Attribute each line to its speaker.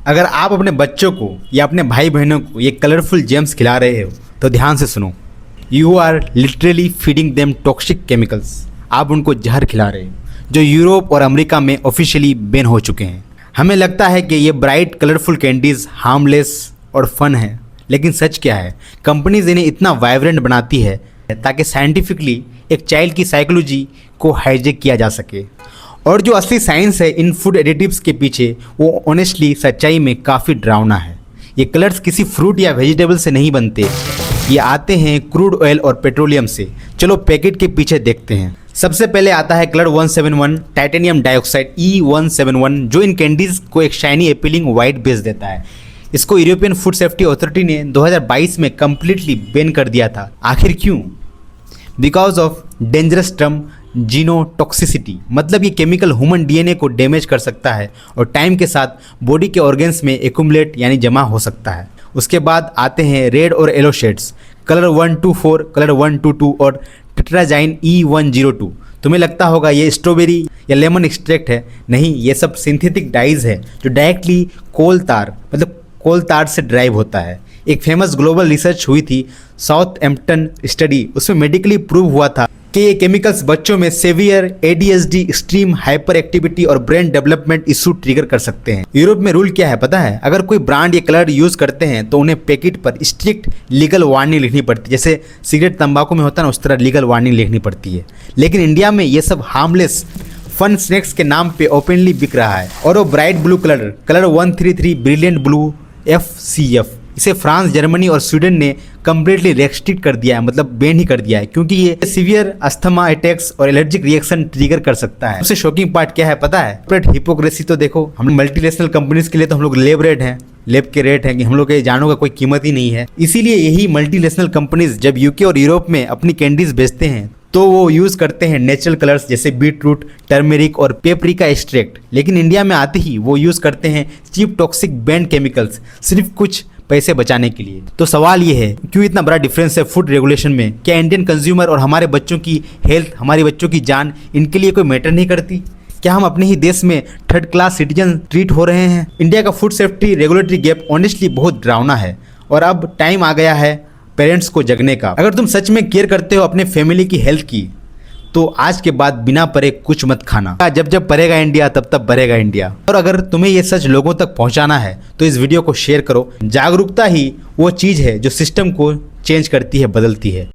Speaker 1: अगर आप अपने बच्चों को या अपने भाई बहनों को ये कलरफुल जेम्स खिला रहे हो तो ध्यान से सुनो। You are literally feeding them toxic chemicals. आप उनको जहर खिला रहे हो जो यूरोप और अमेरिका में ऑफिशियली बैन हो चुके हैं। हमें लगता है कि ये ब्राइट कलरफुल कैंडीज़ हार्मलेस और फन है, लेकिन सच क्या है, कंपनीज इन्हें इतना वाइब्रेंट बनाती है ताकि साइंटिफिकली एक चाइल्ड की साइकोलॉजी को हाईजेक किया जा सके। और जो असली साइंस है इन फूड एडिटिव्स के पीछे, वो ऑनेस्टली सच्चाई में काफ़ी डरावना है। ये कलर्स किसी फ्रूट या वेजिटेबल से नहीं बनते, ये आते हैं क्रूड ऑयल और पेट्रोलियम से। चलो पैकेट के पीछे देखते हैं। सबसे पहले आता है कलर 171 टाइटेनियम डाइऑक्साइड E171, जो इन कैंडीज़ को एक शाइनी अपीलिंग वाइट बेस देता है। इसको यूरोपियन फूड सेफ्टी अथॉरिटी ने 2022 में कम्प्लीटली बैन कर दिया था। आखिर क्यों? Because of dangerous term genotoxicity, मतलब ये केमिकल ह्यूमन डीएनए को डैमेज कर सकता है और टाइम के साथ बॉडी के ऑर्गन्स में एक्यूमुलेट यानी जमा हो सकता है। उसके बाद आते हैं रेड और येलो शेड्स, कलर 124, कलर 122 और टेट्राजाइन E102। तुम्हें लगता होगा ये स्ट्रॉबेरी या लेमन एक्सट्रैक्ट है। नहीं, ये सब सिंथेटिक डाइज है जो डायरेक्टली कोल तार से ड्राइव होता है। एक फेमस ग्लोबल रिसर्च हुई थी, साउथहैम्पटन स्टडी, उसमें मेडिकली प्रूव हुआ था कि ये केमिकल्स बच्चों में severe ADHD, extreme hyper activity और ब्रेन डेवलपमेंट इशू ट्रिगर कर सकते हैं। यूरोप में रूल क्या है पता है? अगर कोई ब्रांड ये कलर यूज़ करते हैं तो उन्हें पैकेट पर स्ट्रिक्ट लीगल वार्निंग लिखनी पड़ती है। जैसे सिगरेट तंबाकू में होता है ना, उस तरह लीगल वार्निंग लिखनी पड़ती है। लेकिन इंडिया में ये सब हार्मलेस फन स्नैक्स के नाम पे ओपनली बिक रहा है। और वो bright blue colour 133 brilliant blue FCF, इसे फ्रांस, जर्मनी और स्वीडन ने कम्प्लीटली रेस्ट्रिक्ट कर दिया है, मतलब बैन ही कर दिया है, क्योंकि ये सीवियर अस्थमा अटैक्स और एलर्जिक रिएक्शन ट्रिगर कर सकता है। सबसे शॉकिंग पार्ट क्या है पता है? हिपोक्रेसी तो देखो, हम मल्टीनेशनल कंपनीज के लिए तो हम लोग लेब के रेट हैं कि हम लोग के जानों का कोई कीमत ही नहीं है। इसीलिए यही मल्टीनेशनल कंपनीज जब यूके और यूरोप में अपनी कैंडीज बेचते हैं तो वो यूज़ करते हैं नेचुरल कलर्स जैसे बीटरूट, टर्मेरिक और पेपरिका एक्सट्रैक्ट। लेकिन इंडिया में आते ही वो यूज़ करते हैं चीप टॉक्सिक बैंड केमिकल्स, सिर्फ कुछ पैसे बचाने के लिए। तो सवाल ये है, क्यों इतना बड़ा डिफरेंस है फूड रेगुलेशन में? क्या इंडियन कंज्यूमर और हमारे बच्चों की हेल्थ, हमारे बच्चों की जान, इनके लिए कोई मैटर नहीं करती? क्या हम अपने ही देश में थर्ड क्लास सिटीजन ट्रीट हो रहे हैं? इंडिया का food safety regulatory gap honestly बहुत डरावना है और अब टाइम आ गया है पेरेंट्स को जगने का। अगर तुम सच में केयर करते हो अपने फैमिली की हेल्थ की, तो आज के बाद बिना परे कुछ मत खाना। जब परेगा इंडिया तब तब बढ़ेगा इंडिया। और अगर तुम्हें ये सच लोगों तक पहुंचाना है तो इस वीडियो को शेयर करो। जागरूकता ही वो चीज़ है जो सिस्टम को चेंज करती है, बदलती है।